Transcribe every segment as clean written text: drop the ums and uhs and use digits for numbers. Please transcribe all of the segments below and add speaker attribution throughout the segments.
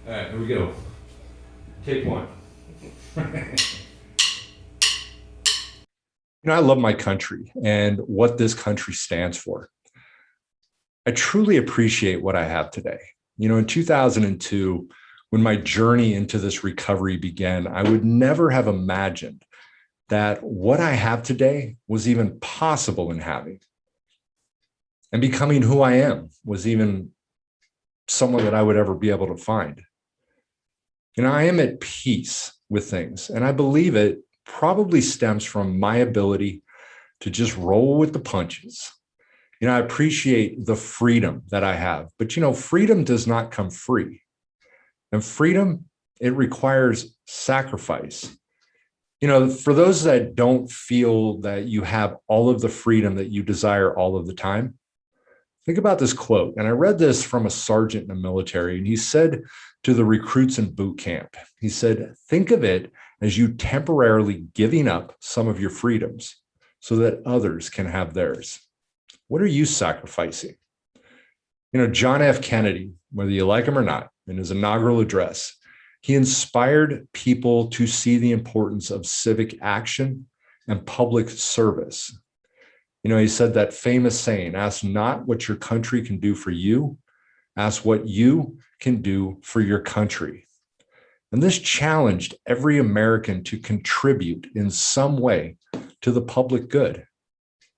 Speaker 1: All right, here we go. Take one. I love my country and what this country stands for. I truly appreciate what I have today. In 2002, when my journey into this recovery began, I would never have imagined that what I have today was even possible in having. And becoming who I am was even someone that I would ever be able to find. I am at peace with things, and I believe it probably stems from my ability to just roll with the punches. I appreciate the freedom that I have, but freedom does not come free. And freedom, it requires sacrifice. For those that don't feel that you have all of the freedom that you desire all of the time, think about this quote. And I read this from a sergeant in the military, and he said to the recruits in boot camp, he said, think of it as you temporarily giving up some of your freedoms so that others can have theirs. What are you sacrificing? John F. Kennedy, whether you like him or not, in his inaugural address, he inspired people to see the importance of civic action and public service. He said that famous saying, ask not what your country can do for you, ask what you can do for your country. And this challenged every American to contribute in some way to the public good.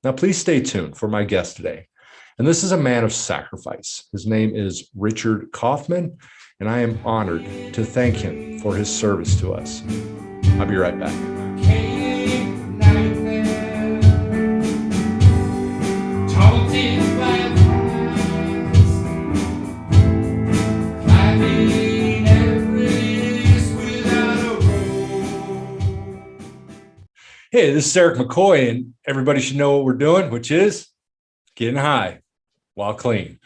Speaker 1: Now, please stay tuned for my guest today. And this is a man of sacrifice. His name is Richard Kaufman, and I am honored to thank him for his service to us. I'll be right back. Hey, this is Eric McCoy, and everybody should know what we're doing, which is getting high while clean.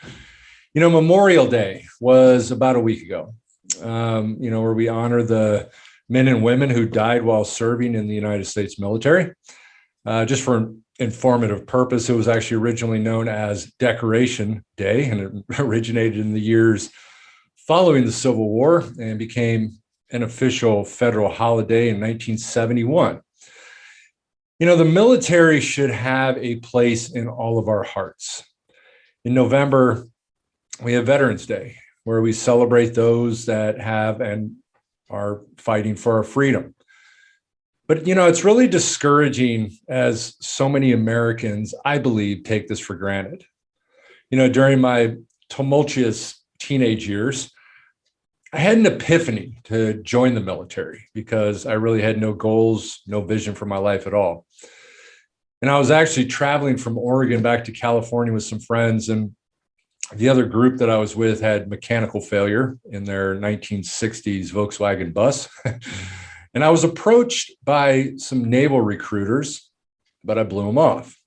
Speaker 1: Memorial Day was about a week ago, where we honor the men and women who died while serving in the United States military. Just for informative purpose, it was actually originally known as Decoration Day, and it originated in the years following the Civil War and became an official federal holiday in 1971. The military should have a place in all of our hearts. In November, we have Veterans Day, where we celebrate those that have and are fighting for our freedom. But, it's really discouraging as so many Americans, I believe, take this for granted. During my tumultuous teenage years, I had an epiphany to join the military because I really had no goals, no vision for my life at all. And I was actually traveling from Oregon back to California with some friends, and the other group that I was with had mechanical failure in their 1960s Volkswagen bus. And I was approached by some naval recruiters, but I blew them off.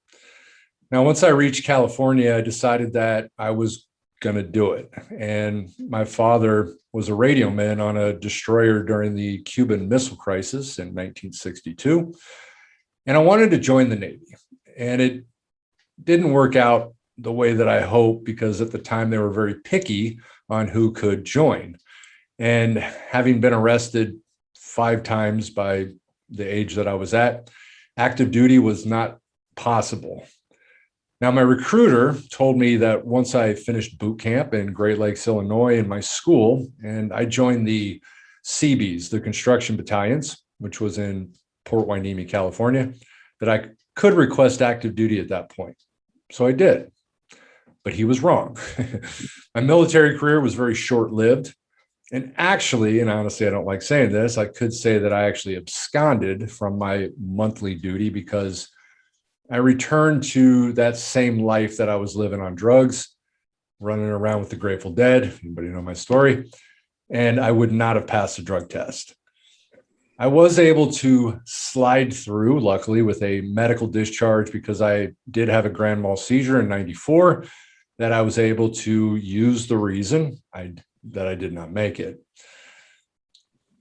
Speaker 1: Now, once I reached California, I decided that I was going to do it. And my father was a radio man on a destroyer during the Cuban Missile Crisis in 1962. And I wanted to join the Navy. And it didn't work out the way that I hoped, because at the time they were very picky on who could join. And having been arrested 5 times by the age that I was at, active duty was not possible. Now, my recruiter told me that once I finished boot camp in Great Lakes, Illinois, in my school, and I joined the CBs, the construction battalions, which was in Port Hueneme, California, that I could request active duty at that point. So I did, but he was wrong. My military career was very short-lived. And actually, and honestly, I don't like saying this, I could say that I actually absconded from my monthly duty because I returned to that same life that I was living on drugs, running around with the Grateful Dead. Anybody know my story? And I would not have passed the drug test. I was able to slide through, luckily, with a medical discharge because I did have a grand mal seizure in 94 that I was able to use the reason that I did not make it.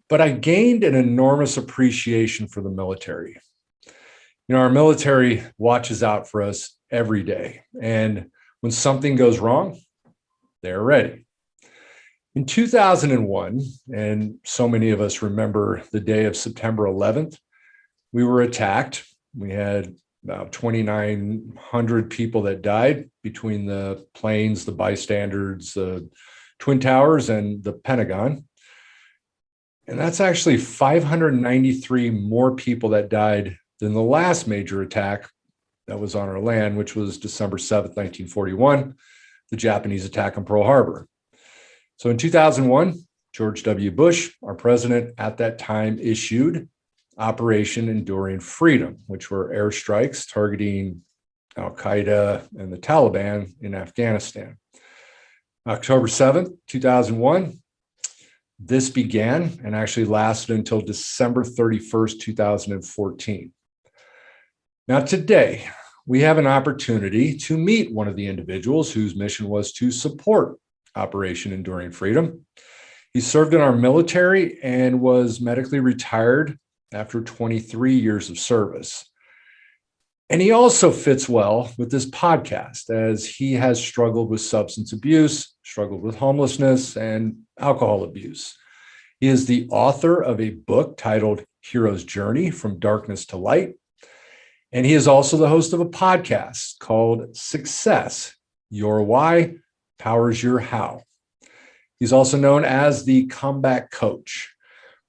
Speaker 1: But I gained an enormous appreciation for the military. Our military watches out for us every day. And when something goes wrong, they're ready. In 2001, and so many of us remember the day of September 11th, we were attacked. We had about 2,900 people that died between the planes, the bystanders, the Twin Towers, and the Pentagon. And that's actually 593 more people that died than the last major attack that was on our land, which was December 7th, 1941, the Japanese attack on Pearl Harbor. So in 2001, George W. Bush, our president at that time, issued Operation Enduring Freedom, which were airstrikes targeting Al-Qaeda and the Taliban in Afghanistan. October 7th, 2001, this began and actually lasted until December 31st, 2014. Now, today, we have an opportunity to meet one of the individuals whose mission was to support Operation Enduring Freedom. He served in our military and was medically retired after 23 years of service. And he also fits well with this podcast, as he has struggled with substance abuse, struggled with homelessness, and alcohol abuse. He is the author of a book titled Hero's Journey from Darkness to Light. And he is also the host of a podcast called Success, Your Why Powers Your How. He's also known as the Comeback Coach.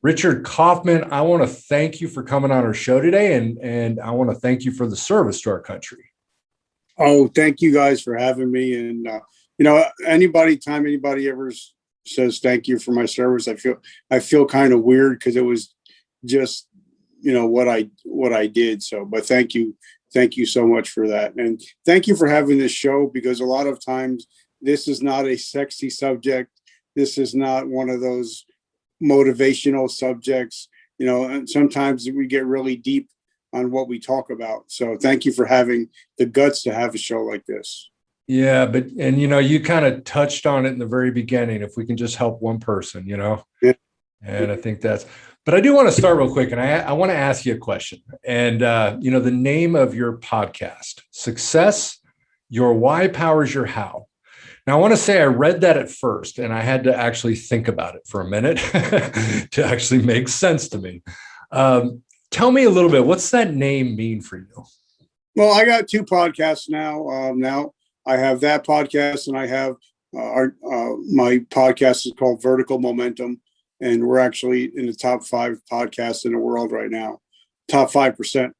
Speaker 1: Richard Kaufman, I want to thank you for coming on our show today, and I want to thank you for the service to our country.
Speaker 2: Oh, thank you guys for having me. And anytime anybody ever says thank you for my service, I feel kind of weird, because it was just what I did. So, but thank you so much for that, and thank you for having this show, because a lot of times this is not a sexy subject. This is not one of those motivational subjects, and sometimes we get really deep on what we talk about. So thank you for having the guts to have a show like this.
Speaker 1: Yeah, you kind of touched on it in the very beginning. If we can just help one person,
Speaker 2: Yeah.
Speaker 1: And I think but I do want to start real quick, and I want to ask you a question. And, the name of your podcast, Success, Your Why Powers Your How. Now, I want to say I read that at first, and I had to actually think about it for a minute to actually make sense to me. Tell me a little bit, what's that name mean for you?
Speaker 2: Well, I got two podcasts now. Now I have that podcast, and I have my podcast is called Vertical Momentum, and we're actually in the top 5 podcasts in the world right now, top 5%.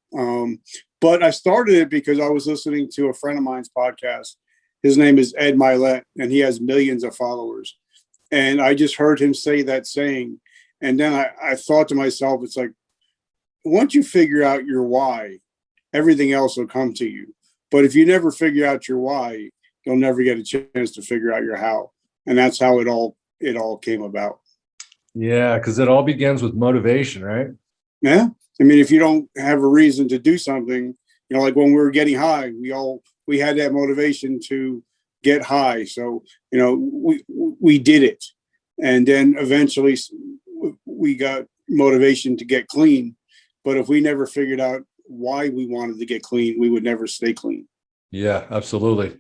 Speaker 2: But I started it because I was listening to a friend of mine's podcast. His name is Ed Milet, and he has millions of followers. And I just heard him say that saying. And then I thought to myself, it's like, once you figure out your why, everything else will come to you. But if you never figure out your why, you'll never get a chance to figure out your how. And that's how it all came about. Yeah,
Speaker 1: because it all begins with motivation, right?
Speaker 2: Yeah. I mean, if you don't have a reason to do something, like when we were getting high, we had that motivation to get high. So, we did it. And then eventually we got motivation to get clean. But if we never figured out why we wanted to get clean, we would never stay clean.
Speaker 1: Yeah, absolutely.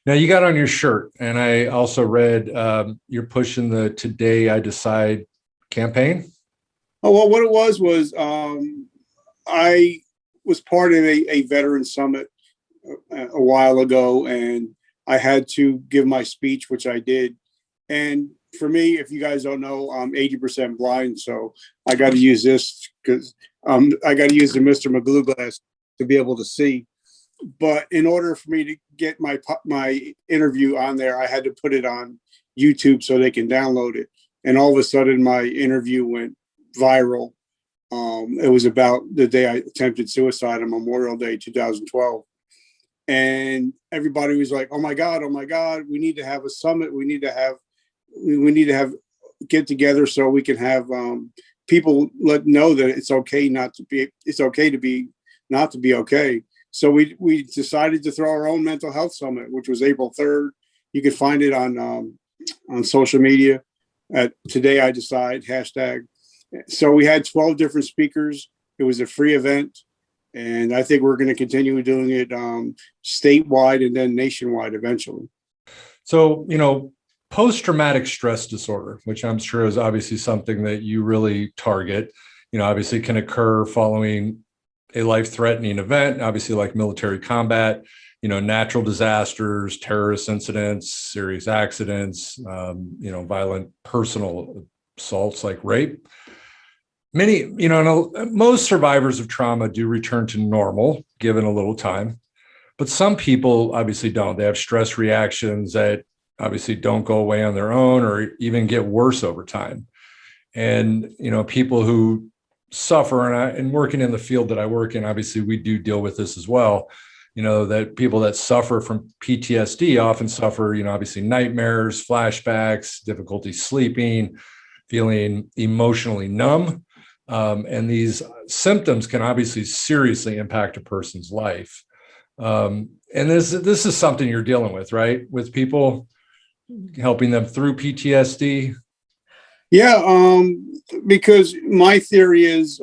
Speaker 1: Now, you got on your shirt, and I also read you're pushing the Today I Decide campaign.
Speaker 2: Oh, well, what it was I was part of a veteran summit a while ago, and I had to give my speech, which I did. And for me, if you guys don't know, I'm 80% blind, so I got to use this because I got to use the Mr. Magoo glass to be able to see. But in order for me to get my interview on there, I had to put it on YouTube so they can download it. And all of a sudden, my interview went viral. It was about the day I attempted suicide on Memorial Day, 2012. And everybody was like, oh my God, we need to have a summit. We need to have get together so we can have people know that it's okay to be not to be okay. So we decided to throw our own mental health summit, which was April 3rd. You can find it on social media at Today I Decide #. So we had 12 different speakers. It was a free event. And I think we're going to continue doing it statewide and then nationwide eventually.
Speaker 1: So, post-traumatic stress disorder, which I'm sure is obviously something that you really target, obviously can occur following a life-threatening event, obviously like military combat, natural disasters, terrorist incidents, serious accidents, violent personal assaults like rape. Many, most survivors of trauma do return to normal given a little time, but some people obviously don't. They have stress reactions that obviously don't go away on their own or even get worse over time. And, people who suffer, and working in the field that I work in, obviously we do deal with this as well, that people that suffer from PTSD often suffer, obviously nightmares, flashbacks, difficulty sleeping, feeling emotionally numb. And these symptoms can obviously seriously impact a person's life. And this is something you're dealing with, right? With people, helping them through PTSD.
Speaker 2: Yeah, because my theory is,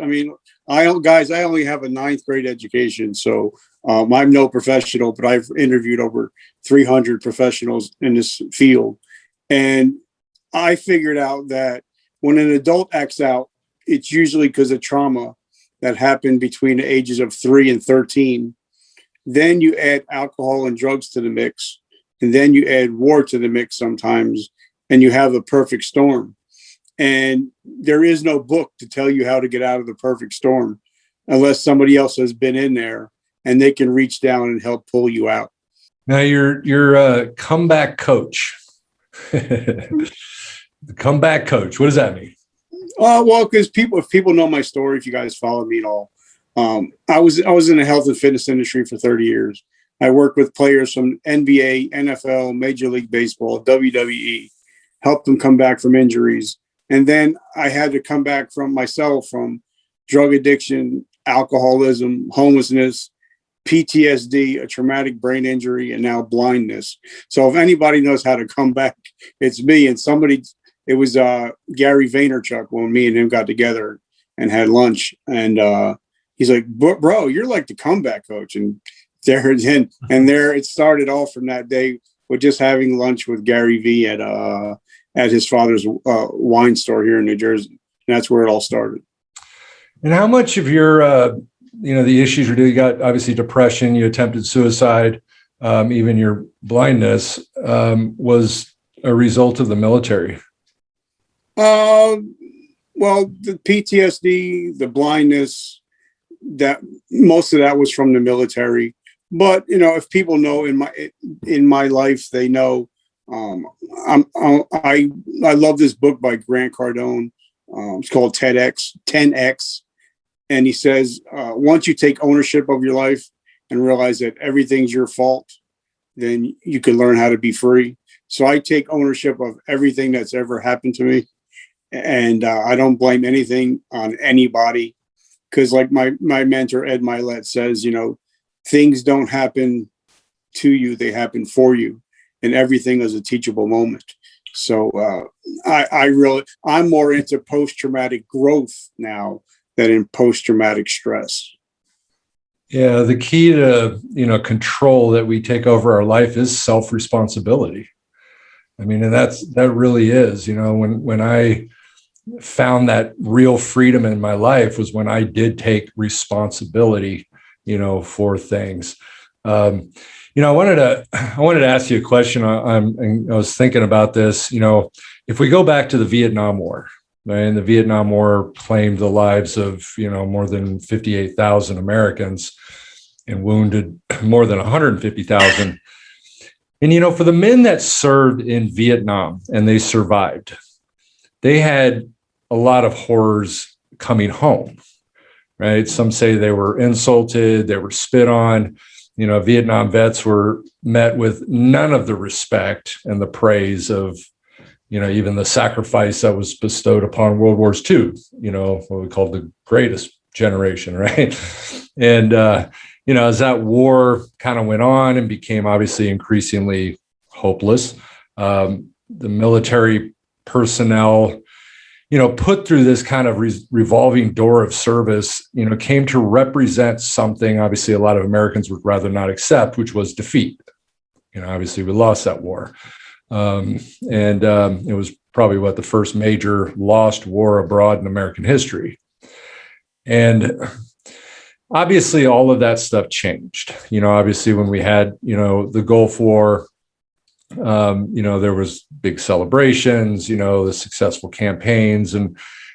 Speaker 2: I only have a ninth grade education, so I'm no professional, but I've interviewed over 300 professionals in this field. And I figured out that when an adult acts out, it's usually because of trauma that happened between the ages of 3 and 13. Then you add alcohol and drugs to the mix, and then you add war to the mix sometimes, and you have a perfect storm. And there is no book to tell you how to get out of the perfect storm unless somebody else has been in there and they can reach down and help pull you out.
Speaker 1: Now you're a comeback coach. The comeback coach. What does that mean?
Speaker 2: Well, because if people know my story, if you guys follow me at all, I was in the health and fitness industry for 30 years. I worked with players from NBA, NFL, Major League Baseball, WWE, helped them come back from injuries. And then I had to come back from drug addiction, alcoholism, homelessness, PTSD, a traumatic brain injury, and now blindness. So if anybody knows how to come back, it's me. And it was Gary Vaynerchuk when me and him got together and had lunch. And he's like, bro, you're like the comeback coach. And there it started off from that day with just having lunch with Gary V at his father's wine store here in New Jersey. And that's where it all started.
Speaker 1: And how much of your, the issues you're doing, you got obviously depression, you attempted suicide, even your blindness was a result of the military?
Speaker 2: Well, the PTSD, the blindness, that most of that was from the military. But, if people know in my life, they know. I love this book by Grant Cardone. It's called 10X. And he says, once you take ownership of your life and realize that everything's your fault, then you can learn how to be free. So I take ownership of everything that's ever happened to me. And I don't blame anything on anybody. Because like my mentor, Ed Milet, says, things don't happen to you, they happen for you. And everything is a teachable moment. So I'm more into post-traumatic growth now than in post-traumatic stress.
Speaker 1: Yeah, the key to control that we take over our life is self-responsibility. And that really is. When I found that real freedom in my life was when I did take responsibility, for things. I wanted to ask you a question. I was thinking about this. If we go back to the Vietnam War, right, and the Vietnam War claimed the lives of more than 58,000 Americans and wounded more than 150,000. And for the men that served in Vietnam and they survived, they had a lot of horrors coming home. Right? Some say they were insulted, they were spit on. Vietnam vets were met with none of the respect and the praise of, even the sacrifice that was bestowed upon World War II, what we call the greatest generation, right? And, as that war kind of went on and became obviously increasingly hopeless, the military personnel, put through this kind of revolving door of service, came to represent something obviously a lot of Americans would rather not accept, which was defeat. Obviously we lost that war. It was probably the first major lost war abroad in American history. And obviously all of that stuff changed. Obviously when we had, the Gulf War, there was big celebrations, the successful campaigns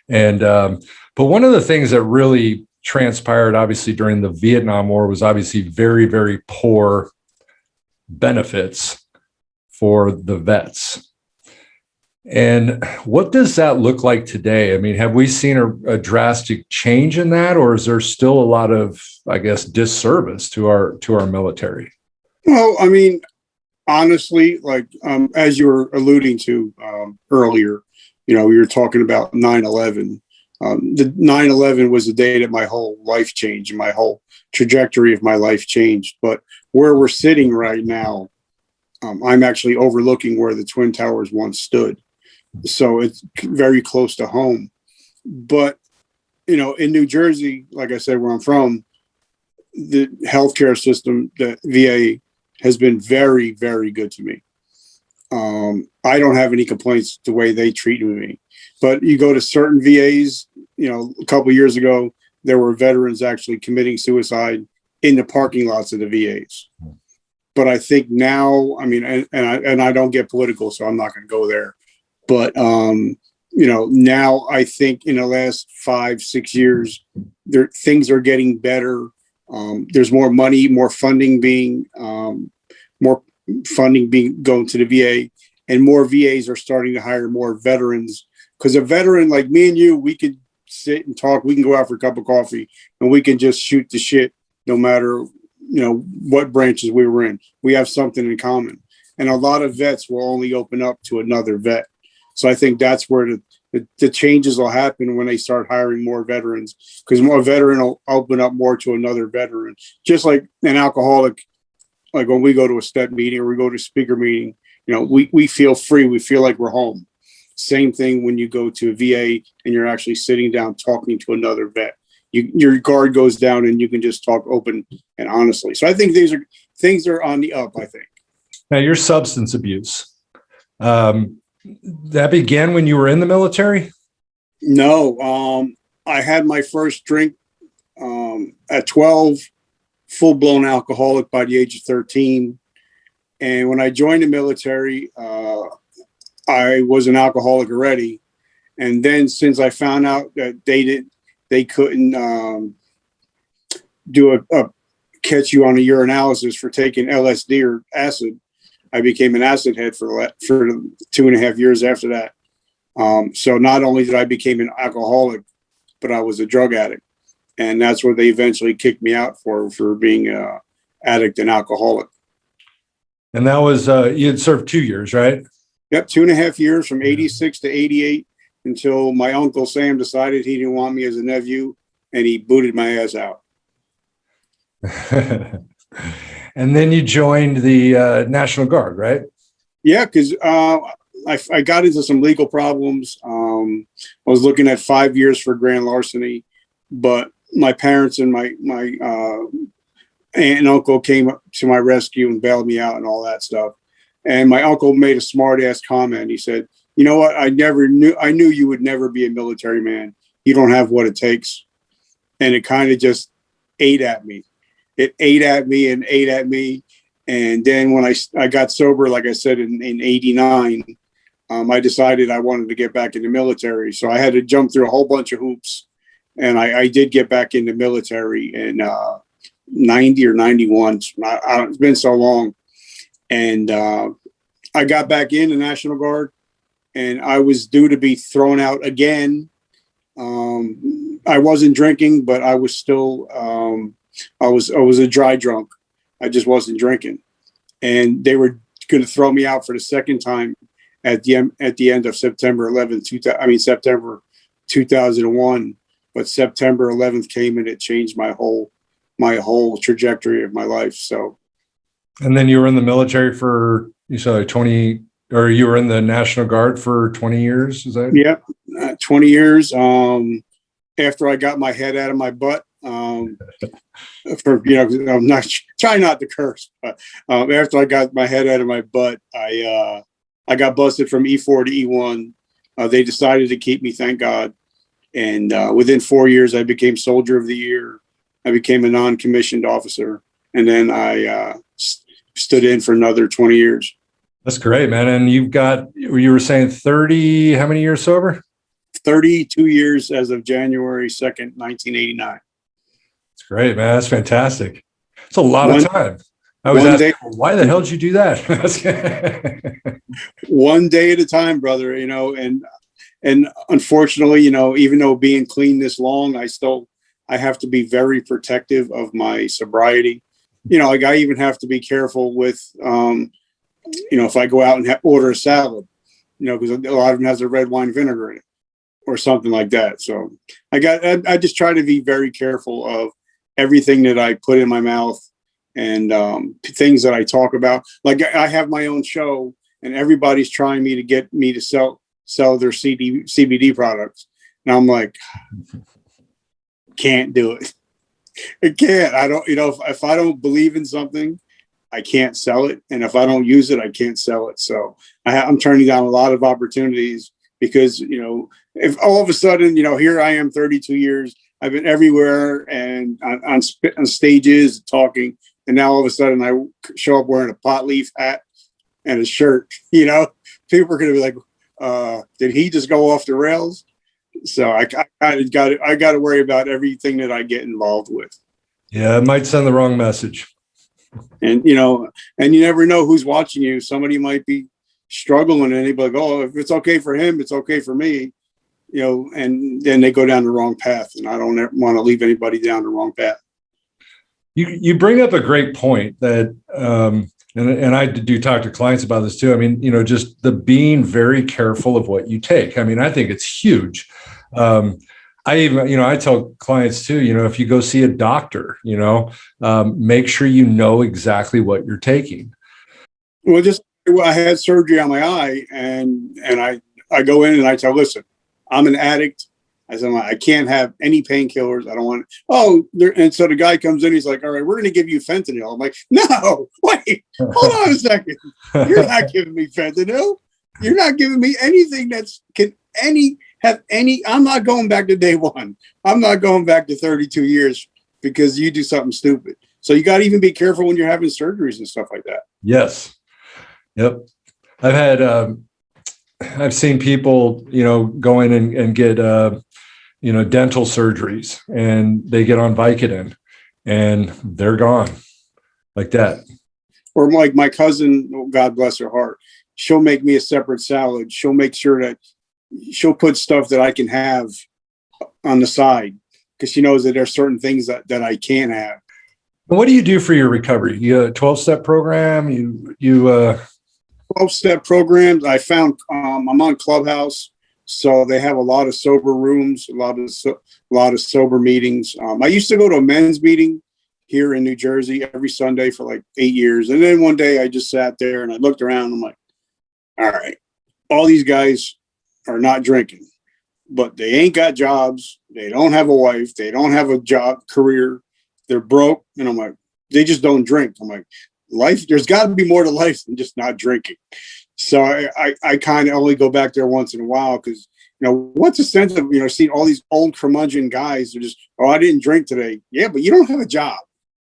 Speaker 1: but one of the things that really transpired obviously during the Vietnam War was obviously very, very poor benefits for the vets. And what does that look like today? I mean, have we seen a drastic change in that, or is there still a lot of, I guess, disservice to our military?
Speaker 2: Well, I mean, honestly, like as you were alluding to earlier, we were talking about 9/11. The 9/11 was the day that my whole life changed and my whole trajectory of my life changed. But where we're sitting right now, I'm actually overlooking where the Twin Towers once stood. So it's very close to home. But, in New Jersey, like I said, where I'm from, the healthcare system, the VA, has been very, very good to me. I don't have any complaints the way they treated me. But you go to certain VAs, a couple of years ago, there were veterans actually committing suicide in the parking lots of the VAs. But I think now, I mean, and I don't get political, so I'm not going to go there. But now I think in the last 5-6 years, things are getting better. There's more money, more funding being going to the VA, and more VAs are starting to hire more veterans. Because a veteran like me and you, we could sit and talk. We can go out for a cup of coffee, and we can just shoot the shit, no matter what branches we were in. We have something in common, and a lot of vets will only open up to another vet. So I think that's where the changes will happen when they start hiring more veterans, because more veteran will open up more to another veteran. Just like an alcoholic, like when we go to a step meeting or we go to a speaker meeting, we feel free. We feel like we're home. Same thing when you go to a VA and you're actually sitting down talking to another vet. Your guard goes down and you can just talk open and honestly. So I think things are on the up, I think.
Speaker 1: Now, your substance abuse, that began when you were in the military?
Speaker 2: No, I had my first drink at 12, full-blown alcoholic by the age of 13. And when I joined the military, I was an alcoholic already. And then since I found out that they couldn't catch you on a urinalysis for taking LSD or acid, I became an acid head for 2.5 years after that. So not only did I become an alcoholic, but I was a drug addict. And that's what they eventually kicked me out for being an addict and alcoholic.
Speaker 1: And that was, you had served 2 years, right?
Speaker 2: Yep, 2.5 years from 86 to 88 until my Uncle Sam decided he didn't want me as a nephew and he booted my ass out.
Speaker 1: And then you joined the National Guard, right?
Speaker 2: Yeah, because I got into some legal problems. I was looking at 5 years for grand larceny, but my parents and my aunt and uncle came to my rescue and bailed me out and all that stuff. And my uncle made a smart ass comment. He said, "You know what? I knew you would never be a military man. You don't have what it takes." And it kind of just ate at me. It ate at me and ate at me. And then when I got sober, like I said, in 89, I decided I wanted to get back in the military. So I had to jump through a whole bunch of hoops. And I did get back in the military in 90 or 91. It's been so long. And I got back in the National Guard, and I was due to be thrown out again. I wasn't drinking, but I was still, I was a dry drunk. I just wasn't drinking. And they were going to throw me out for the second time at the end of September 11th, September 2001. But September 11th came and it changed my whole trajectory of my life. So.
Speaker 1: And then you were in the military for, you said 20, or you were in the National Guard for 20 years, is that?
Speaker 2: Yeah, 20 years. After I got my head out of my butt, I'm not trying not to curse, but after I got my head out of my butt, I I got busted from E4 to E1. They decided to keep me, thank God. And within 4 years, I became Soldier of the Year. I became a non-commissioned officer. And then I stood in for another 20 years.
Speaker 1: That's great, man. And you were saying 30, how many years sober?
Speaker 2: 32 years as of January 2nd, 1989.
Speaker 1: That's great, man. That's fantastic. It's a lot of time. I was asking, why the hell did you do that?
Speaker 2: One day at a time, brother, and unfortunately, even though being clean this long, I have to be very protective of my sobriety. Like I even have to be careful with, if I go out and order a salad, because a lot of them has a red wine vinegar in it or something like that. So I just try to be very careful of everything that I put in my mouth and things that I talk about. Like I have my own show and everybody's trying to get me to sell their CBD products. And I'm like, can't do it. I can't. I don't, if I don't believe in something, I can't sell it. And if I don't use it, I can't sell it. So I'm turning down a lot of opportunities because, if all of a sudden, here I am 32 years, I've been everywhere and on stages talking. And now all of a sudden I show up wearing a pot leaf hat and a shirt, people are going to be like, did he just go off the rails? So I got to worry about everything that I get involved with.
Speaker 1: Yeah, it might send the wrong message.
Speaker 2: And, and you never know who's watching you. Somebody might be struggling and they'd be like, oh, if it's okay for him, it's okay for me, and then they go down the wrong path. And I don't want to leave anybody down the wrong path.
Speaker 1: You bring up a great point that, and I do talk to clients about this too. I mean, just the being very careful of what you take. I mean, I think it's huge. I tell clients too, if you go see a doctor, make sure you know exactly what you're taking.
Speaker 2: Well, I had surgery on my eye and I go in and I tell, listen, I'm an addict. I said, I can't have any painkillers. I don't want. And so the guy comes in. He's like, all right, we're going to give you fentanyl. I'm like, no, wait, hold on a second. You're not giving me fentanyl. You're not giving me anything I'm not going back to day one. I'm not going back to 32 years because you do something stupid. So you got to even be careful when you're having surgeries and stuff like that.
Speaker 1: Yes. Yep. I've seen people, go in and get, dental surgeries and they get on Vicodin and they're gone like that.
Speaker 2: Or like my cousin, God bless her heart, she'll make me a separate salad. She'll make sure that she'll put stuff that I can have on the side because she knows that there's certain things that I can't have.
Speaker 1: And what do you do for your recovery? You a 12-step program?
Speaker 2: 12-step programs. I found I'm on Clubhouse, so they have a lot of sober rooms, a lot of sober meetings. I used to go to a men's meeting here in New Jersey every Sunday for like 8 years, and then one day I just sat there and I looked around. I'm like, all right, all these guys are not drinking, but they ain't got jobs. They don't have a wife. They don't have a job, career. They're broke. And I'm like, they just don't drink. I'm like, life, there's got to be more to life than just not drinking. So I kind of only go back there once in a while because, what's the sense of, seeing all these old curmudgeon guys who just, I didn't drink today. Yeah, but you don't have a job.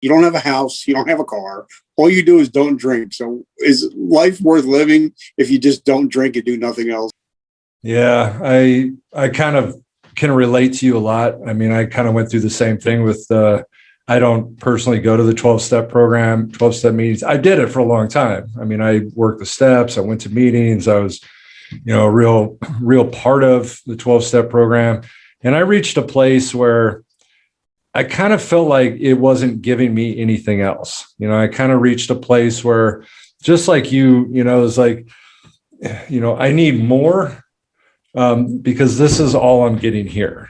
Speaker 2: You don't have a house. You don't have a car. All you do is don't drink. So is life worth living if you just don't drink and do nothing else?
Speaker 1: Yeah, I kind of can relate to you a lot. I mean, I kind of went through the same thing with I don't personally go to the 12-step program, 12-step meetings. I did it for a long time. I mean, I worked the steps. I went to meetings. I was, a real part of the 12-step program. And I reached a place where I kind of felt like it wasn't giving me anything else. I kind of reached a place where just like you, it was like, I need more because this is all I'm getting here,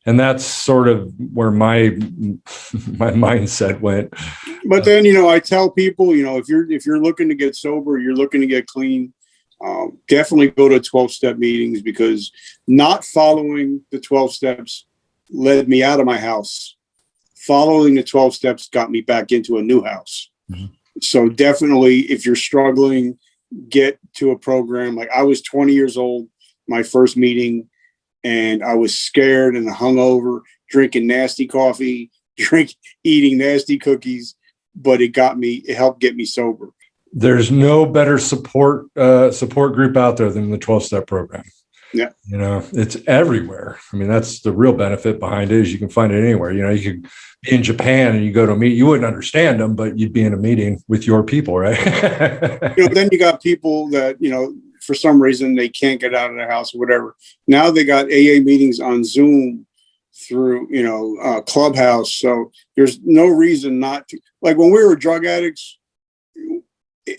Speaker 1: and that's sort of where my mindset went.
Speaker 2: But then, I tell people, if you're looking to get sober, you're looking to get clean, definitely go to 12-step meetings because not following the 12 steps led me out of my house. Following the 12 steps got me back into a new house.
Speaker 1: Mm-hmm.
Speaker 2: So definitely, if you're struggling, get to a program. Like I was 20 years old, my first meeting, and I was scared and hungover, drinking nasty coffee, eating nasty cookies, but it helped get me sober.
Speaker 1: There's no better support group out there than the 12-step program.
Speaker 2: Yeah.
Speaker 1: It's everywhere. I mean, that's the real benefit behind it, is you can find it anywhere. You could be in Japan and you go to a meet, you wouldn't understand them, but you'd be in a meeting with your people, right?
Speaker 2: Then you got people that, for some reason they can't get out of their house or whatever. Now they got AA meetings on Zoom through, Clubhouse. So there's no reason not to. Like when we were drug addicts,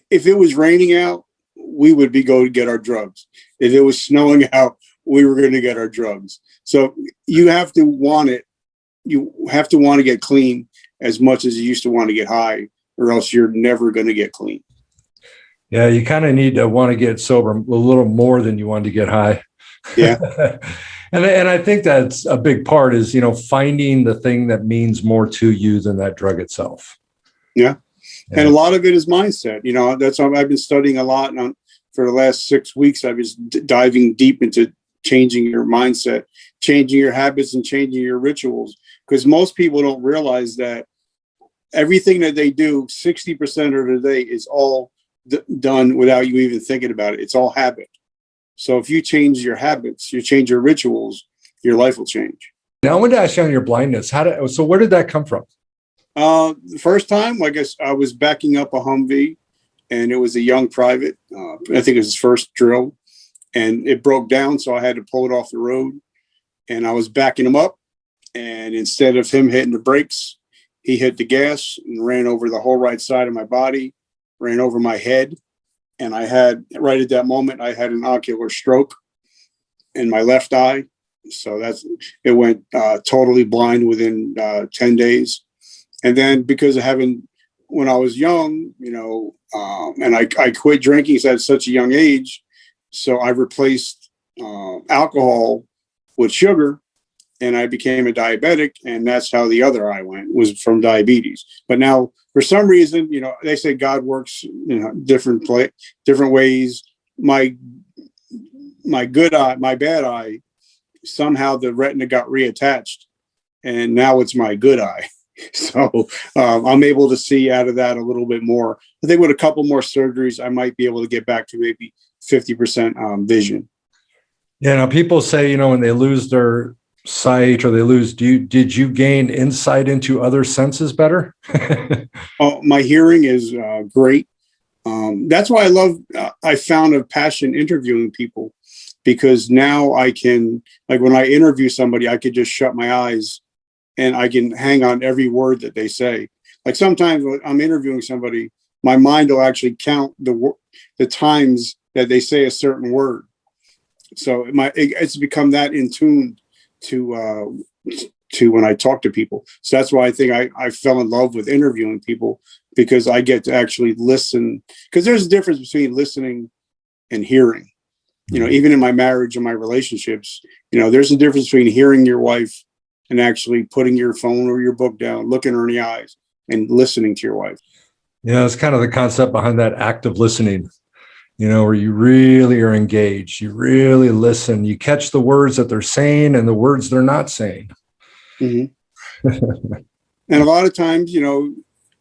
Speaker 2: if it was raining out, we would go to get our drugs. If it was snowing out, we were going to get our drugs. So you have to want it. You have to want to get clean as much as you used to want to get high, or else you're never going to get clean.
Speaker 1: Yeah, you kind of need to want to get sober a little more than you want to get high.
Speaker 2: Yeah.
Speaker 1: And I think that's a big part is, finding the thing that means more to you than that drug itself.
Speaker 2: Yeah. And a lot of it is mindset. That's what I've been studying a lot for the last 6 weeks. I was diving deep into changing your mindset, changing your habits, and changing your rituals. Because most people don't realize that everything that they do, 60% of the day is all done without you even thinking about it. It's all habit. So if you change your habits, you change your rituals, your life will change.
Speaker 1: Now I wanted to ask you on your blindness. So where did that come from?
Speaker 2: The first time, I guess I was backing up a Humvee, and it was a young private. I think it was his first drill, and it broke down, so I had to pull it off the road. And I was backing him up, and instead of him hitting the brakes, he hit the gas and ran over the whole right side of my body, ran over my head. And right at that moment, I had an ocular stroke in my left eye. So it went totally blind within 10 days. And then because of when I was young, and I quit drinking at such a young age. So I replaced alcohol with sugar, and I became a diabetic. And that's how the other eye was from diabetes. But now for some reason, they say God works, different ways. My good eye, my bad eye, somehow the retina got reattached, and now it's my good eye. So I'm able to see out of that a little bit more. I think with a couple more surgeries, I might be able to get back to maybe 50% vision.
Speaker 1: Yeah. Now people say, when they lose their sight or did you gain insight into other senses better?
Speaker 2: Oh, my hearing is great. That's why I found a passion interviewing people, because now I can, like when I interview somebody, I could just shut my eyes and I can hang on every word that they say. Like sometimes when I'm interviewing somebody, my mind will actually count the times that they say a certain word. So it's become that in tune to when I talk to people. So that's why I think I fell in love with interviewing people, because I get to actually listen. Because there's a difference between listening and hearing. Even in my marriage and my relationships, there's a difference between hearing your wife and actually putting your phone or your book down, looking her in the eyes and listening to your wife.
Speaker 1: Yeah, it's kind of the concept behind that active listening, where you really are engaged, you really listen, you catch the words that they're saying and the words they're not saying.
Speaker 2: Mm-hmm. And a lot of times,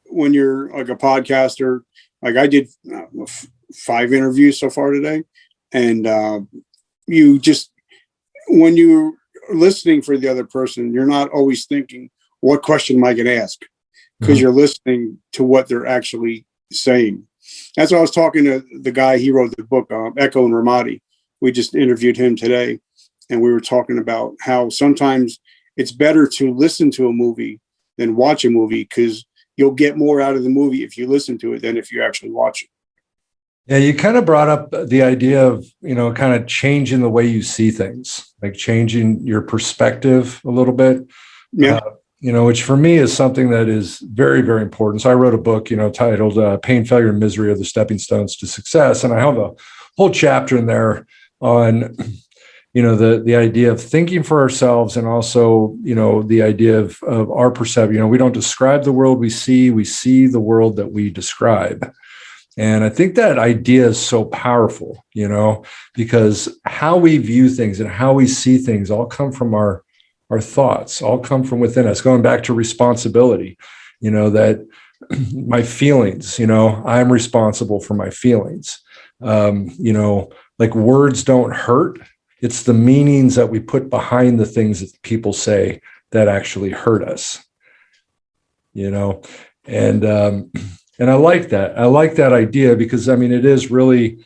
Speaker 2: when you're like a podcaster, like I did 5 interviews so far today, and when you listening for the other person, you're not always thinking, what question am I going to ask? Because you're listening to what they're actually saying. That's why I was talking to the guy, he wrote the book, Echo and Ramadi. We just interviewed him today, and we were talking about how sometimes it's better to listen to a movie than watch a movie, because you'll get more out of the movie if you listen to it than if you actually watch it.
Speaker 1: Yeah, you kind of brought up the idea of, kind of changing the way you see things, like changing your perspective a little bit.
Speaker 2: Yeah.
Speaker 1: Which for me is something that is very, very important. So I wrote a book, titled Pain, Failure, and Misery Are the Stepping Stones to Success. And I have a whole chapter in there on, the idea of thinking for ourselves, and also, the idea of our perception. We don't describe the world we see the world that we describe. And I think that idea is so powerful, because how we view things and how we see things all come from our thoughts, all come from within us. Going back to responsibility, that my feelings, I'm responsible for my feelings. Like words don't hurt. It's the meanings that we put behind the things that people say that actually hurt us, and I like that. I like that idea because, it is really,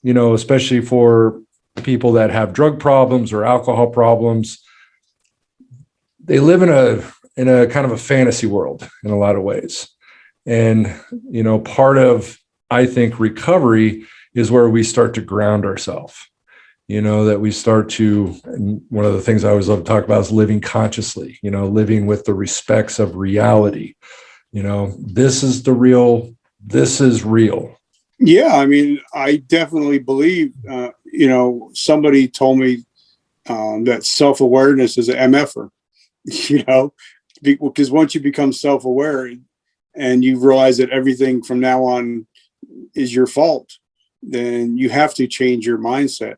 Speaker 1: especially for people that have drug problems or alcohol problems, they live in a kind of a fantasy world in a lot of ways. And, part of, I think, recovery is where we start to ground ourselves, that we start to, and one of the things I always love to talk about is living consciously, living with the respects of reality. This is real.
Speaker 2: Yeah, I definitely believe, somebody told me that self-awareness is an MFer, because once you become self-aware and you realize that everything from now on is your fault, then you have to change your mindset.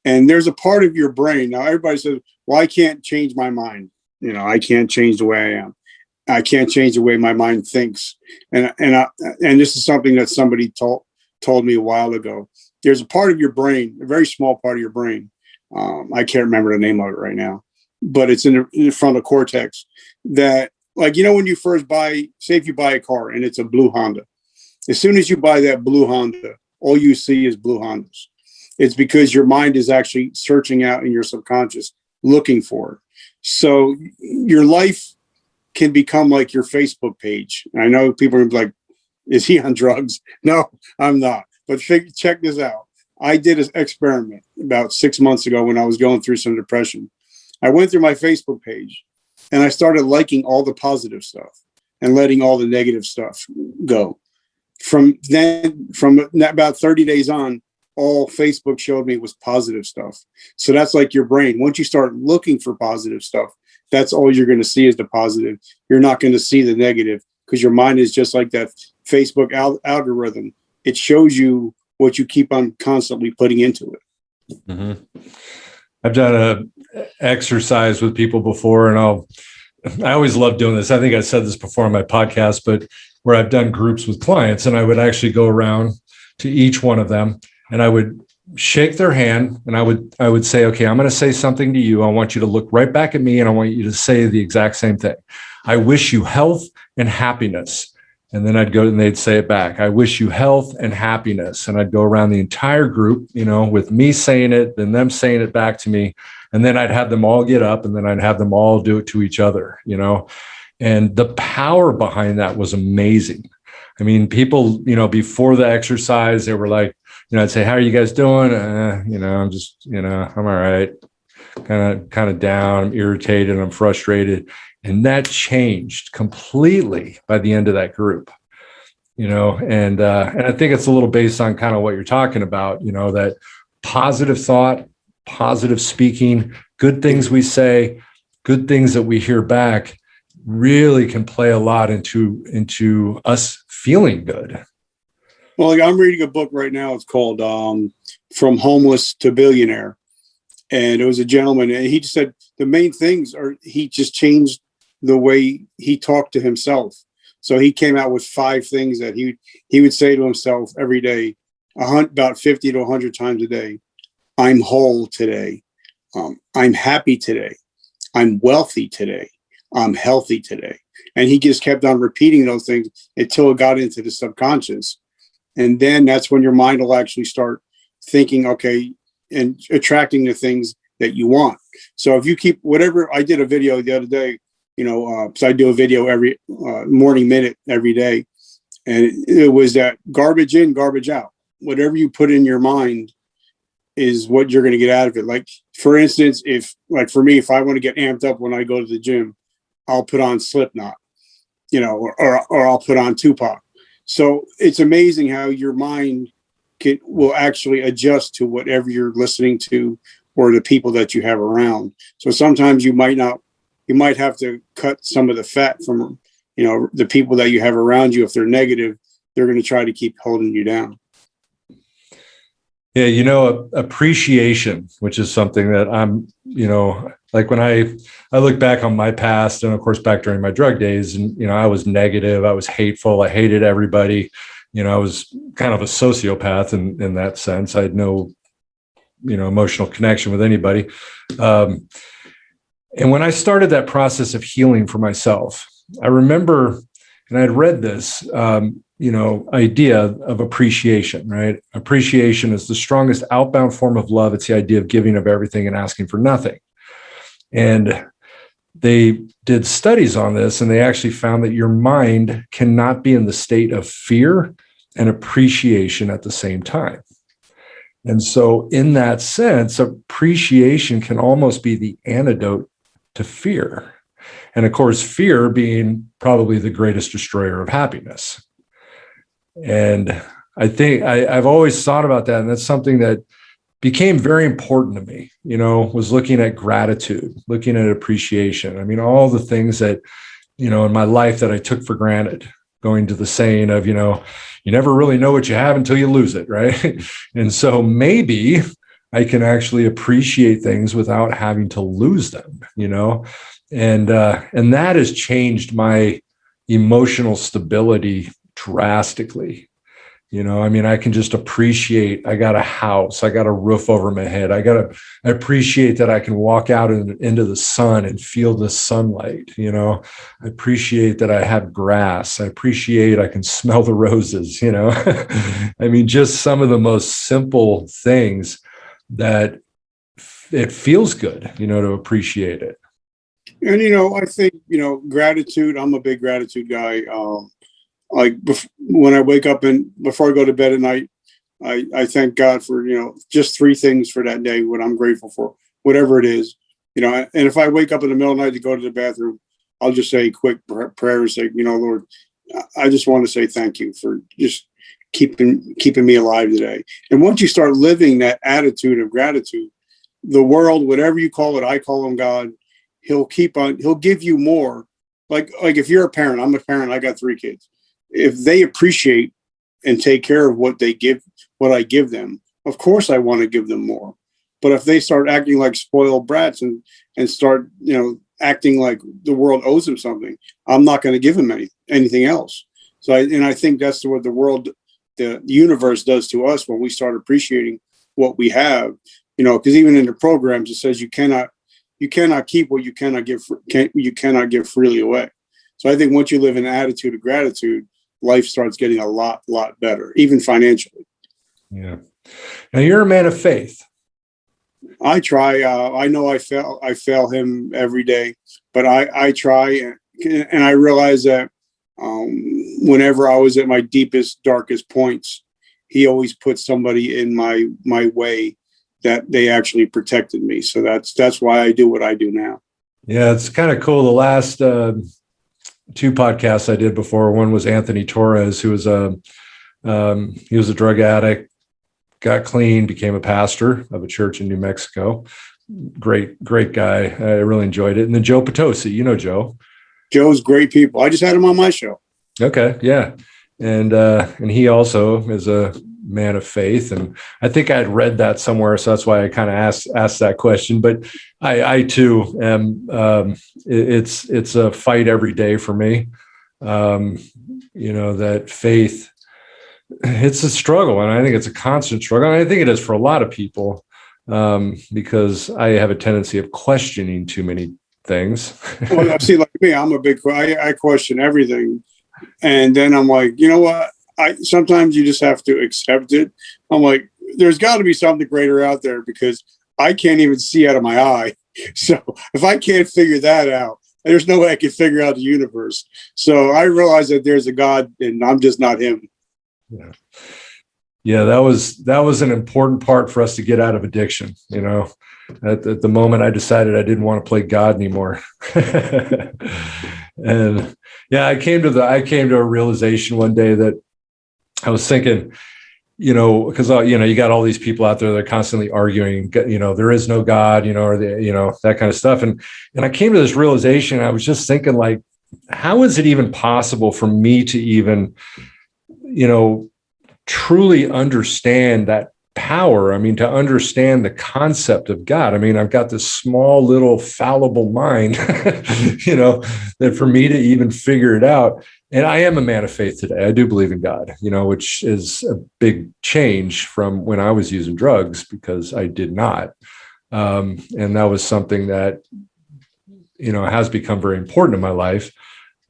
Speaker 2: And there's a part of your brain. Now, everybody says, well, I can't change my mind. I can't change the way I am. I can't change the way my mind thinks. And this is something that somebody told me a while ago. There's a part of your brain, a very small part of your brain. I can't remember the name of it right now, but it's in the frontal cortex that, like, when you first say if you buy a car and it's a blue Honda, as soon as you buy that blue Honda, all you see is blue Hondas. It's because your mind is actually searching out in your subconscious, looking for it. So your life can become like your Facebook page. And I know people are like, is he on drugs? No, I'm not. But check this out. I did an experiment about 6 months ago when I was going through some depression. I went through my Facebook page and I started liking all the positive stuff and letting all the negative stuff go. From about 30 days on, all Facebook showed me was positive stuff. So that's like your brain. Once you start looking for positive stuff, that's all you're going to see is the positive. You're not going to see the negative because your mind is just like that Facebook algorithm. It shows you what you keep on constantly putting into it.
Speaker 1: Mm-hmm. I've done a exercise with people before, and I always love doing this. I think I said this before on my podcast, but where I've done groups with clients, and I would actually go around to each one of them and I would shake their hand and I would say, okay, I'm going to say something to you. I want you to look right back at me and I want you to say the exact same thing. I wish you health and happiness. And then I'd go and they'd say it back. I wish you health and happiness. And I'd go around the entire group, with me saying it, then them saying it back to me. And then I'd have them all get up and then I'd have them all do it to each other, and the power behind that was amazing. People, before the exercise, they were like, I'd say, how are you guys doing? I'm just, I'm all right. Kind of down. I'm irritated. I'm frustrated. And that changed completely by the end of that group, and I think it's a little based on kind of what you're talking about, that positive thought, positive speaking, good things we say, good things that we hear back really can play a lot into us feeling good.
Speaker 2: Well, I'm reading a book right now. It's called From Homeless to Billionaire. And it was a gentleman, and he just said the main things are he just changed the way he talked to himself. So he came out with 5 things that he would say to himself every day, about 50 to 100 times a day. I'm whole today. I'm happy today. I'm wealthy today. I'm healthy today. And he just kept on repeating those things until it got into the subconscious. And then that's when your mind will actually start thinking, okay, and attracting the things that you want. So if you keep whatever, I did a video the other day, so I do a video every morning minute every day. And it was that garbage in, garbage out. Whatever you put in your mind is what you're going to get out of it. Like, for instance, for me, if I want to get amped up when I go to the gym, I'll put on Slipknot, or I'll put on Tupac. So it's amazing how your mind will actually adjust to whatever you're listening to, or the people that you have around. So sometimes you might have to cut some of the fat from, the people that you have around you. If they're negative, they're going to try to keep holding you down.
Speaker 1: Yeah, appreciation, which is something that I'm, like when I look back on my past, and of course back during my drug days, and I was negative, I was hateful, I hated everybody. I was kind of a sociopath in that sense. I had no, emotional connection with anybody. And when I started that process of healing for myself, I remember, and I'd read this, idea of appreciation, right? Appreciation is the strongest outbound form of love. It's the idea of giving of everything and asking for nothing. And they did studies on this, and they actually found that your mind cannot be in the state of fear and appreciation at the same time. And so in that sense, appreciation can almost be the antidote to fear. And of course, fear being probably the greatest destroyer of happiness. And I think I've always thought about that. And that's something that became very important to me, was looking at gratitude, looking at appreciation. I mean, all the things that, in my life that I took for granted, going to the saying of, you never really know what you have until you lose it, right? And so maybe I can actually appreciate things without having to lose them, and that has changed my emotional stability drastically. I can just appreciate, I got a house, I got a roof over my head. I appreciate that I can walk out into the sun and feel the sunlight. I appreciate that I have grass. I appreciate I can smell the roses, just some of the most simple things that it feels good, to appreciate it.
Speaker 2: And, I think, gratitude, I'm a big gratitude guy. When I wake up and before I go to bed at night, I thank God for, just 3 things for that day, what I'm grateful for, whatever it is, and if I wake up in the middle of the night to go to the bathroom, I'll just say a quick prayer and say, Lord, I just want to say thank you for just keeping me alive today. And once you start living that attitude of gratitude, the world, whatever you call it, I call him God, he'll give you more. Like if you're a parent, I'm a parent, I got 3 kids. If they appreciate and take care of what I give them, of course I want to give them more. But if they start acting like spoiled brats and start, acting like the world owes them something, I'm not going to give them anything else. So I think that's what the universe does to us when we start appreciating what we have, because even in the programs, it says you cannot keep what you cannot give freely away. So I think once you live in an attitude of gratitude, life starts getting a lot better, even financially.
Speaker 1: Yeah. Now you're a man of faith.
Speaker 2: I try. I know I fail him every day, but I try, and I realize that whenever I was at my deepest, darkest points, he always put somebody in my way that they actually protected me. So that's why I do what I do now.
Speaker 1: Yeah, it's kind of cool. The last 2 podcasts I did before, one was Anthony Torres, who was he was a drug addict, got clean, became a pastor of a church in New Mexico. Great guy. I really enjoyed it. And then Joe Potosi, Joe.
Speaker 2: Joe's great people. I just had him on my show.
Speaker 1: Okay, yeah, and he also is a man of faith, and I think I'd read that somewhere, so that's why I kind of asked that question. But I too am. It's a fight every day for me. That faith, it's a struggle, and I think it's a constant struggle. And I think it is for a lot of people, because I have a tendency of questioning too many things.
Speaker 2: Well, see, like me, I question everything, and then I'm like, you know what? Sometimes you just have to accept it. I'm like, there's got to be something greater out there, because I can't even see out of my eye. So if I can't figure that out, there's no way I can figure out the universe. So I realize that there's a God, and I'm just not him.
Speaker 1: Yeah, that was an important part for us to get out of addiction. At the moment I decided I didn't want to play God anymore. And yeah, I came to a realization one day that I was thinking, because you got all these people out there that are constantly arguing, there is no God, or that kind of stuff. And I came to this realization. I was just thinking, like, how is it even possible for me to even, truly understand that power? I mean, to understand the concept of God. I mean, I've got this small little fallible mind, that for me to even figure it out. And I am a man of faith today. I do believe in God, which is a big change from when I was using drugs, because I did not. And that was something that, has become very important in my life.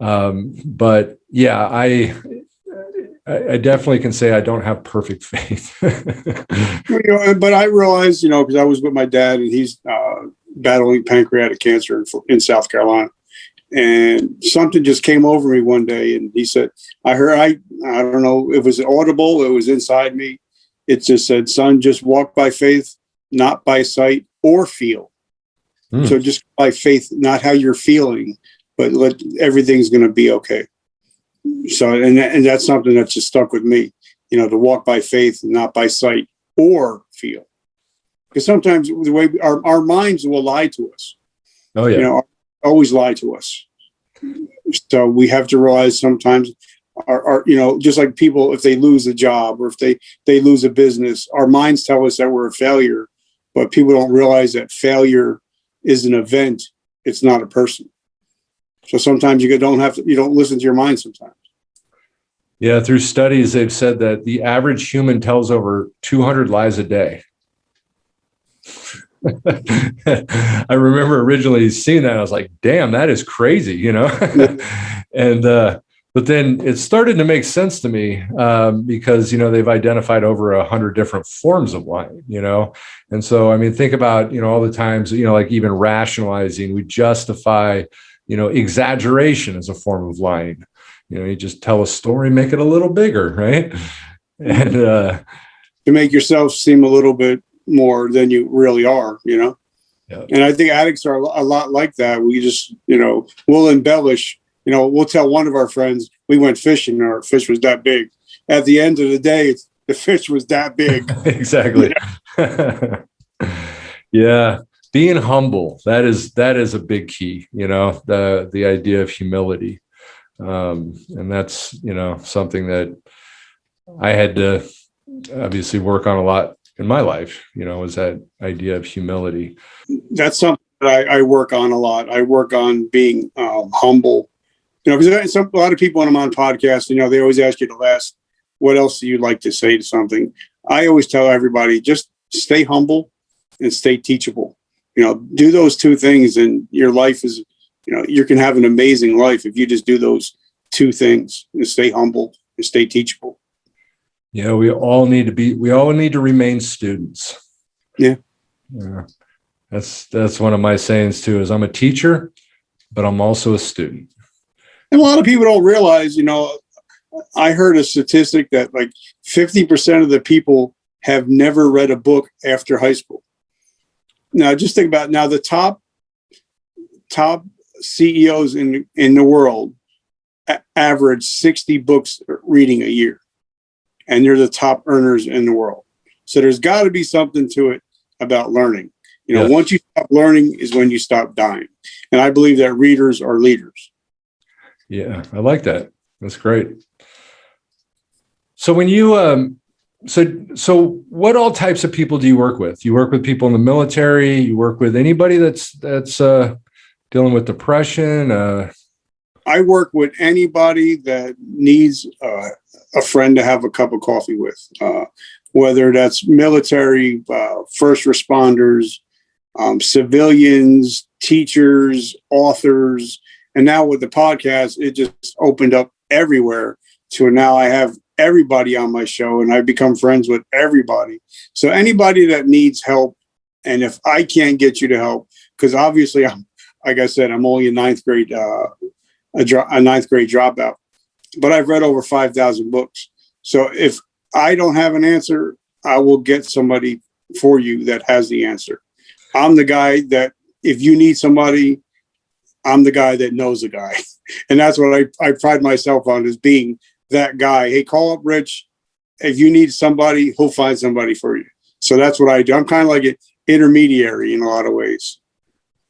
Speaker 1: But yeah, I definitely can say I don't have perfect faith.
Speaker 2: But I realized, because I was with my dad, and he's battling pancreatic cancer in South Carolina. And something just came over me one day, and he said, I don't know, it was audible, it was inside me. It just said, son, just walk by faith, not by sight or feel. So just by faith, not how you're feeling, but everything's going to be okay. So, and that's something that's just stuck with me, to walk by faith and not by sight or feel. Because sometimes the way our minds will lie to us.
Speaker 1: Oh, yeah.
Speaker 2: Always lie to us. So we have to realize sometimes our just like people, if they lose a job or if they lose a business, our minds tell us that we're a failure, but people don't realize that failure is an event. It's not a person. So sometimes you don't listen to your mind sometimes.
Speaker 1: Yeah. Through studies, they've said that the average human tells over 200 lies a day. I remember originally seeing that. I was like, damn, that is crazy, and, but then it started to make sense to me, because, they've identified over 100 different forms of lying, and so, I mean, think about, all the times, like even rationalizing, we justify, exaggeration as a form of lying. You just tell a story, make it a little bigger, right? And
Speaker 2: to make yourself seem a little bit more than you really are, Yeah. And I think addicts are a lot like that. We just, we'll embellish, we'll tell one of our friends we went fishing and our fish was that big. At the end of the day, the fish was that big.
Speaker 1: Exactly. Yeah. Being humble, that is a big key, the idea of humility. And that's, something that I had to obviously work on a lot in my life, was that idea of humility.
Speaker 2: That's something that I work on a lot. I work on being humble, because a lot of people when I'm on podcasts, they always ask you to last, what else do you like to say to something? I always tell everybody, just stay humble and stay teachable. Do those two things and your life is, you can have an amazing life if you just do those two things and stay humble and stay teachable.
Speaker 1: Yeah, we all need to remain students.
Speaker 2: Yeah.
Speaker 1: That's one of my sayings too, is I'm a teacher, but I'm also a student.
Speaker 2: And a lot of people don't realize, I heard a statistic that like 50% of the people have never read a book after high school. Now, just think about the top CEOs in the world average 60 books reading a year. And they're the top earners in the world. So there's got to be something to it about learning.
Speaker 1: Yes.
Speaker 2: Once you stop learning is when you stop dying. And I believe that readers are leaders.
Speaker 1: Yeah, I like that. That's great. So when you, so what all types of people do you work with? You work with people in the military? You work with anybody that's dealing with depression?
Speaker 2: I work with anybody that needs a friend to have a cup of coffee with, whether that's military, first responders, civilians, teachers, authors. And now with the podcast, it just opened up everywhere to now I have everybody on my show and I've become friends with everybody. So anybody that needs help, and if I can't get you to help, because obviously like I said, I'm only a ninth grade dropout, but I've read over 5,000 books. So if I don't have an answer, I will get somebody for you that has the answer. I'm the guy that if you need somebody, I'm the guy that knows a guy. And that's what I pride myself on, is being that guy. Hey, call up Rich. if you need somebody, he'll find somebody for you. So that's what I do. I'm kind of like an intermediary in a lot of ways.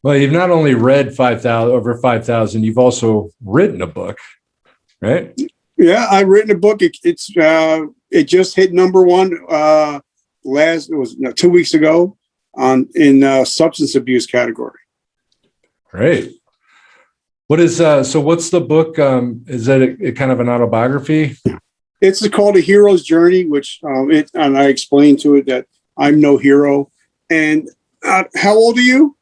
Speaker 1: Well, you've not only read 5,000, over 5,000, you've also written a book, right?
Speaker 2: Yeah, I've written a book. It just hit number one it was 2 weeks ago in substance abuse category.
Speaker 1: Great. What is so? What's the book? Is that a kind of an autobiography?
Speaker 2: It's called A Hero's Journey, which and I explained to it that I'm no hero. And how old are you?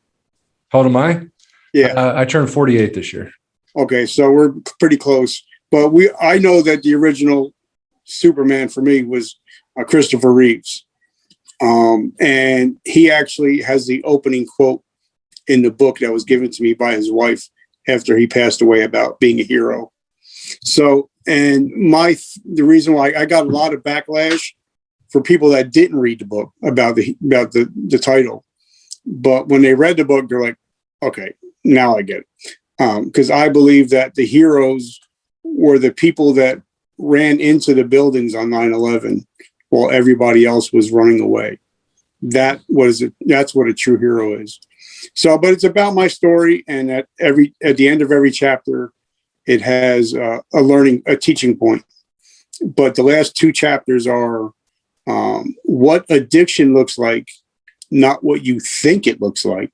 Speaker 1: How old am I?
Speaker 2: Yeah.
Speaker 1: I turned 48 this year.
Speaker 2: Okay, so we're pretty close. But I know that the original Superman for me was Christopher Reeves. And he actually has the opening quote in the book that was given to me by his wife after he passed away about being a hero. So, and the reason why I got a lot of backlash for people that didn't read the book about the title, but when they read the book, they're like, okay, now I get it. Because I believe that the heroes were the people that ran into the buildings on 9/11 while everybody else was running away. That's what a true hero is. So, but it's about my story, and at the end of every chapter, it has a teaching point. But the last two chapters are what addiction looks like, not what you think it looks like,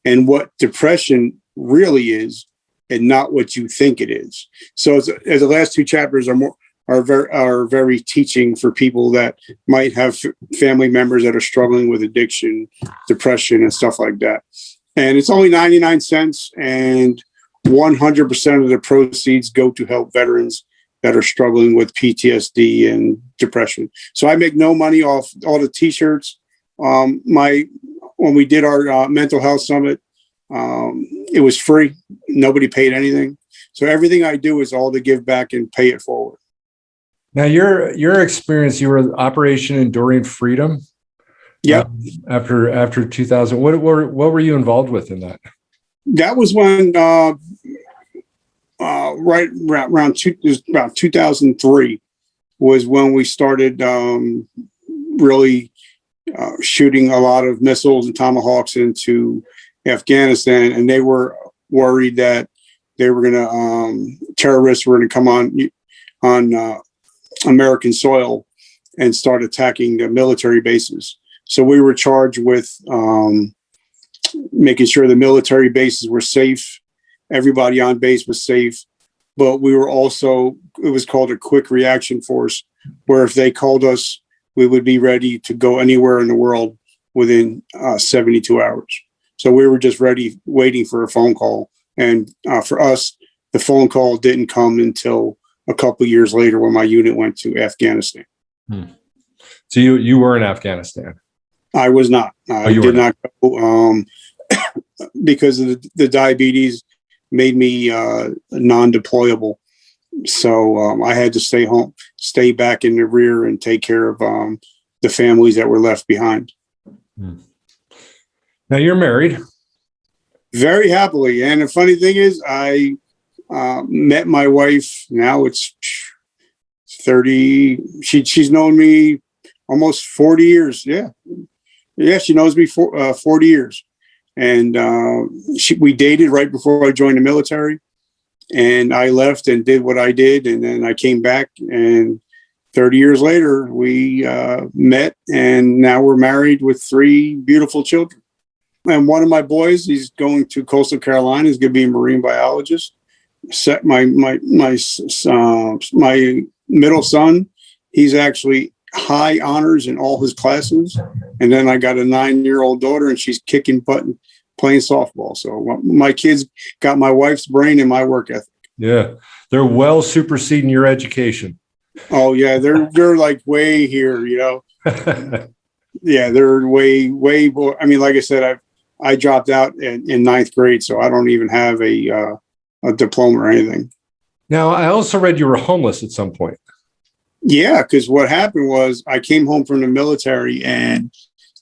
Speaker 2: and what depression really is, and not what you think it is. So, as the last two chapters are very teaching for people that might have family members that are struggling with addiction, depression, and stuff like that. And it's only 99 cents, and 100% of the proceeds go to help veterans that are struggling with PTSD and depression. So I make no money off all the t-shirts. When we did our mental health summit, it was free. Nobody paid anything. So everything I do is all to give back and pay it forward.
Speaker 1: Now, your experience, you were Operation Enduring Freedom.
Speaker 2: Yep.
Speaker 1: After 2000, what were you involved with in that?
Speaker 2: That was when right around 2003 was when we started really shooting a lot of missiles and tomahawks into Afghanistan, and they were worried that they were going to terrorists were going to come on American soil and start attacking the military bases. So we were charged with making sure the military bases were safe. Everybody on base was safe, but we were also, it was called a quick reaction force, where if they called us, we would be ready to go anywhere in the world within 72 hours. So we were just ready, waiting for a phone call. And for us, the phone call didn't come until a couple of years later when my unit went to Afghanistan.
Speaker 1: So you were in Afghanistan?
Speaker 2: I was not. I did not go because of the diabetes made me non-deployable. So I had to stay home, stay back in the rear and take care of the families that were left behind.
Speaker 1: Now you're married.
Speaker 2: Very happily. And the funny thing is, I met my wife, now it's 30. She's known me almost 40 years. Yeah, she knows me for 40 years. And we dated right before I joined the military. And I left and did what I did. And then I came back, and 30 years later, we met, and now we're married with 3 beautiful children. And one of my boys, he's going to Coastal Carolina. He's going to be a marine biologist. My middle son, he's actually high honors in all his classes. And then I got a 9-year-old daughter, and she's kicking butt and playing softball. So my kids got my wife's brain and my work ethic. Yeah,
Speaker 1: they're well superseding your education.
Speaker 2: Oh yeah, they're like way here, you know. Yeah, they're way more. I mean, like I said, I dropped out in 9th grade, so I don't even have a diploma or anything.
Speaker 1: Now, I also read you were homeless at some point.
Speaker 2: Yeah, because what happened was I came home from the military, and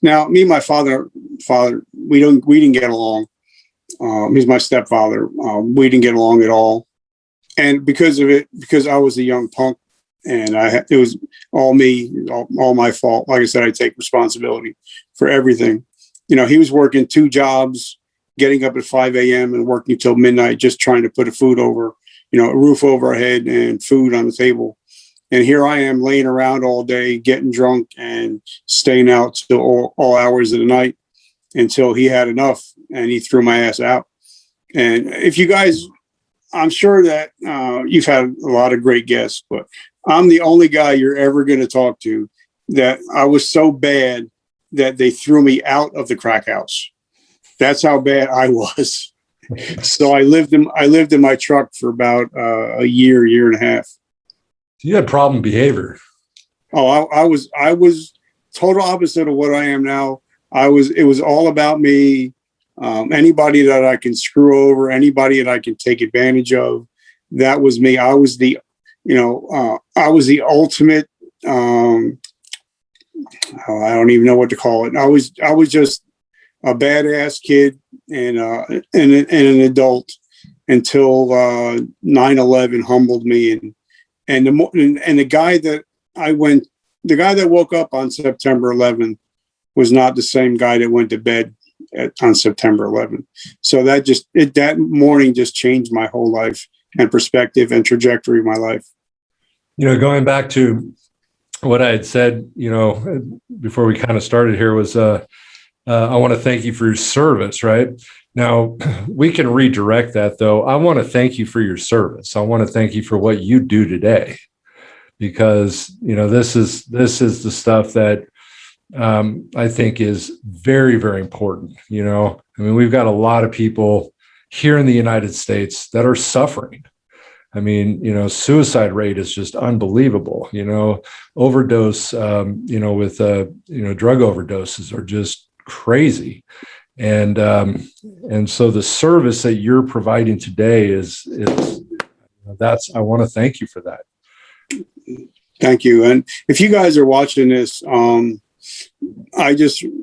Speaker 2: now me and my father, we didn't get along. He's my stepfather. We didn't get along at all, and because of it, because I was a young punk, and all me, all my fault. Like I said, I take responsibility for everything. He was working 2 jobs, getting up at 5 a.m. and working till midnight, just trying to put a roof over our head and food on the table. And here I am laying around all day, getting drunk and staying out till all hours of the night until he had enough and he threw my ass out. And if you guys, I'm sure that you've had a lot of great guests, but I'm the only guy you're ever going to talk to that I was so bad that they threw me out of the crack house. That's how bad I was. So I lived in my truck for about a year and a half.
Speaker 1: You had problem behavior.
Speaker 2: Oh, I was total opposite of what I am now. It was all about me. Anybody that I can screw over, anybody that I can take advantage of, that was me. I was the ultimate. I don't even know what to call it. I was just a badass kid and an adult until 9/11 humbled me, and the guy that woke up on September 11th was not the same guy that went to bed on September 11th. So that morning just changed my whole life and perspective and trajectory of my life.
Speaker 1: Going back to what I had said, before we kind of started here was, I want to thank you for your service, right? Now, we can redirect that, though. I want to thank you for your service. I want to thank you for what you do today, because, this is the stuff that I think is very, very important. We've got a lot of people here in the United States that are suffering. Suicide rate is just unbelievable. Overdose, with drug overdoses are just crazy. And so the service that you're providing today is I want to thank you for that.
Speaker 2: Thank you. And if you guys are watching this, I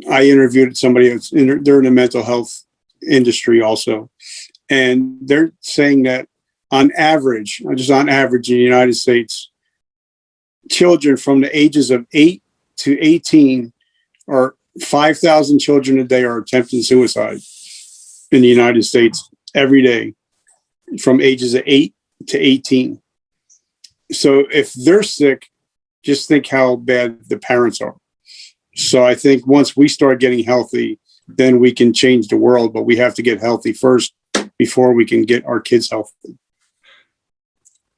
Speaker 2: interviewed somebody they're in the mental health industry also. And they're saying that on average in the United States, children from the ages of 8 to 18 or 5,000 children a day are attempting suicide in the United States every day from ages of 8 to 18. So if they're sick, just think how bad the parents are. So I think once we start getting healthy, then we can change the world, but we have to get healthy first before we can get our kids healthy.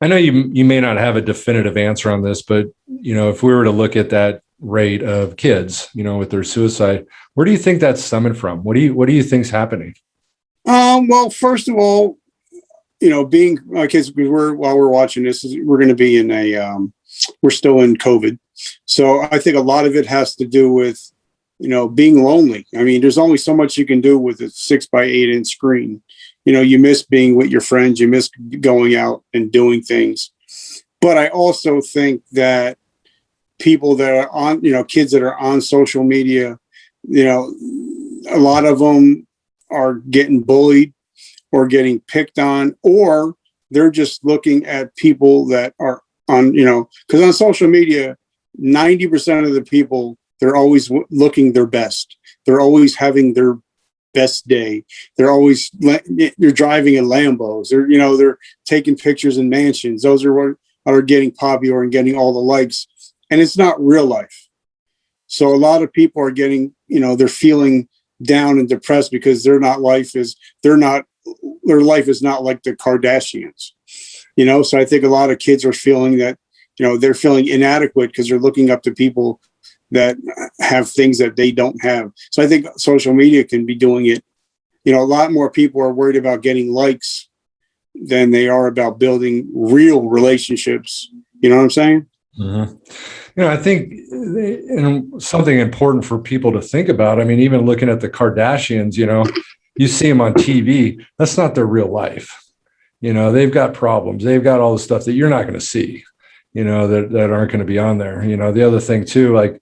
Speaker 1: I know you may not have a definitive answer on this, but if we were to look at that rate of kids, with their suicide, where do you think that's stemming from? What do you think's happening?
Speaker 2: Well, first of all, being kids, while we're watching this, we're going to be we're still in COVID. So I think a lot of it has to do with, being lonely. There's only so much you can do with a 6x8 inch screen. You miss being with your friends, you miss going out and doing things. But I also think that people that are on, kids that are on social media, a lot of them are getting bullied or getting picked on, or they're just looking at people that are on, because on social media, 90% of the people, they're always looking their best. They're always having their best day. They're driving in Lambos. They're taking pictures in mansions. Those are what are getting popular and getting all the likes. And it's not real life. So a lot of people are getting, they're feeling down and depressed because their life is not like the Kardashians. So I think a lot of kids are feeling that, they're feeling inadequate because they're looking up to people that have things that they don't have. So I think social media can be doing it. A lot more people are worried about getting likes than they are about building real relationships. You know what I'm saying?
Speaker 1: Mm-hmm. I think something important for people to think about. Even looking at the Kardashians, you see them on TV. That's not their real life. They've got problems. They've got all the stuff that you're not going to see, that aren't going to be on there. The other thing too, like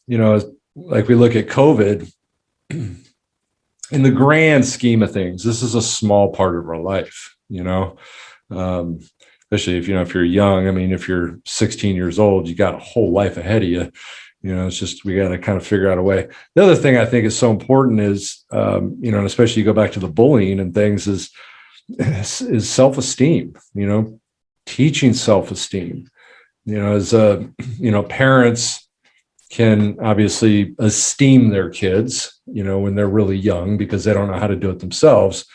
Speaker 1: we look at COVID, in the grand scheme of things, this is a small part of our life. especially if, if you're young. I mean, if you're 16 years old, you got a whole life ahead of you. It's just, we got to kind of figure out a way. The other thing I think is so important is, and especially you go back to the bullying and things, is self-esteem, teaching self-esteem, as, parents can obviously esteem their kids, when they're really young because they don't know how to do it themselves,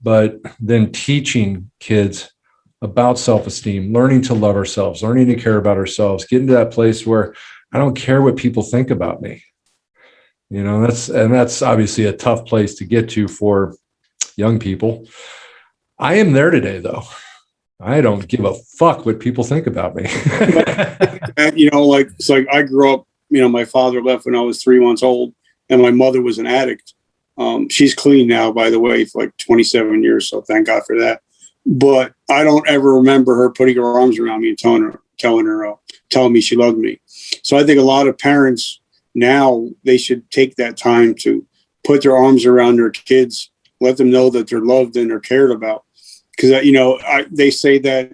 Speaker 1: but then teaching kids about self-esteem, learning to love ourselves, learning to care about ourselves, getting to that place where I don't care what people think about me. That's obviously a tough place to get to for young people. I am there today, though. I don't give a fuck what people think about me.
Speaker 2: It's like I grew up, my father left when I was 3 months old and my mother was an addict. She's clean now, by the way, for like 27 years. So thank God for that. But I don't ever remember her putting her arms around me and telling me she loved me. So I think a lot of parents now, they should take that time to put their arms around their kids, let them know that they're loved and they're cared about. Because, they say that,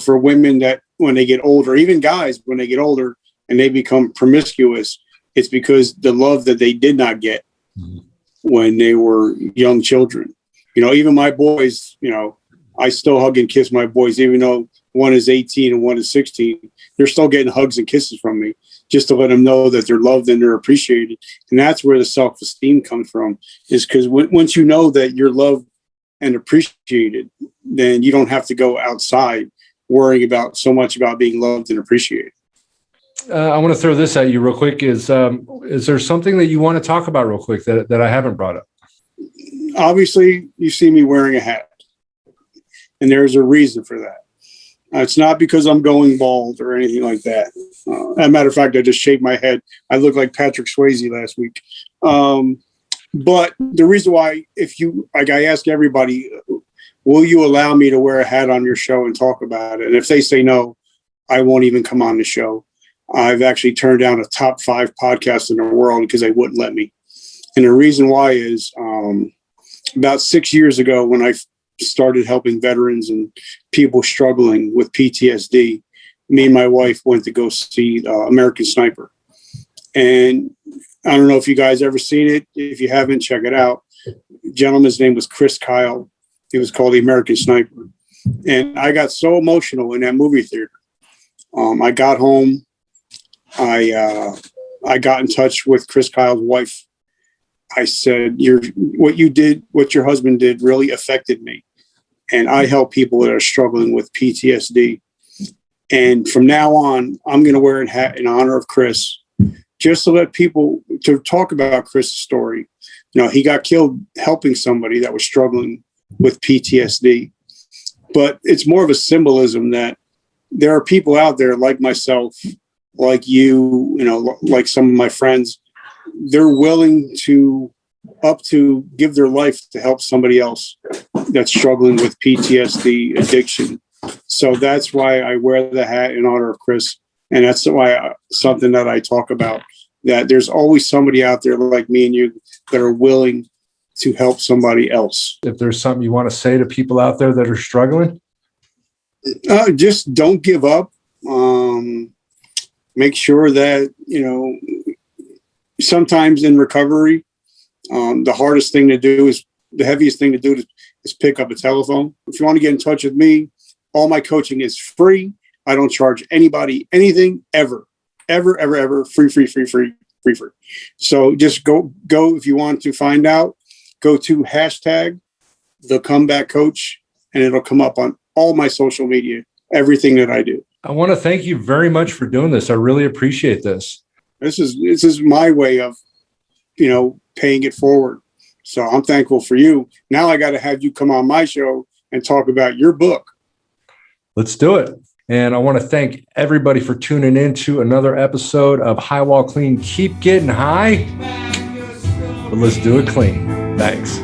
Speaker 2: for women that when they get older, even guys, when they get older and they become promiscuous, it's because the love that they did not get when they were young children. Even my boys, I still hug and kiss my boys, even though one is 18 and one is 16. They're still getting hugs and kisses from me just to let them know that they're loved and they're appreciated. And that's where the self-esteem comes from, is because once you know that you're loved and appreciated, then you don't have to go outside worrying so much about being loved and appreciated.
Speaker 1: I want to throw this at you real quick. Is there something that you want to talk about real quick that I haven't brought up?
Speaker 2: Obviously, you see me wearing a hat, and there's a reason for that. It's not because I'm going bald or anything like that. As a matter of fact, I just shaved my head. I looked like Patrick Swayze last week. But the reason why, I ask everybody, will you allow me to wear a hat on your show and talk about it? And if they say no, I won't even come on the show. I've actually turned down a top 5 podcast in the world because they wouldn't let me. And the reason why is about 6 years ago, when I started helping veterans and people struggling with PTSD, me and my wife went to go see American Sniper. And I don't know if you guys ever seen it. If you haven't, check it out. The gentleman's name was Chris Kyle. He was called the American Sniper. And I got so emotional in that movie theater. I got home. I got in touch with Chris Kyle's wife. I said, what your husband did really affected me. And I help people that are struggling with PTSD. And from now on, I'm going to wear a hat in honor of Chris, just to let people to talk about Chris's story. He got killed helping somebody that was struggling with PTSD. But it's more of a symbolism that there are people out there like myself, like you, like some of my friends. They're willing to give their life to help somebody else that's struggling with PTSD addiction. So that's why I wear the hat in honor of Chris. And that's why something that I talk about, that there's always somebody out there like me and you that are willing to help somebody else.
Speaker 1: If there's something you want to say to people out there that are struggling?
Speaker 2: Just don't give up. Make sure that, sometimes in recovery, the heaviest thing to do is pick up a telephone. If you want to get in touch with me, all my coaching is free. I don't charge anybody anything ever. Free. So just go if you want to find out, go to #TheComebackCoach, and it'll come up on all my social media, everything that I do.
Speaker 1: I want to thank you very much for doing this. I really appreciate this.
Speaker 2: This is my way of, paying it forward. So I'm thankful for you. Now I got to have you come on my show and talk about your book.
Speaker 1: Let's do it. And I want to thank everybody for tuning in to another episode of High Wall Clean. Keep getting high, but let's do it clean. Thanks.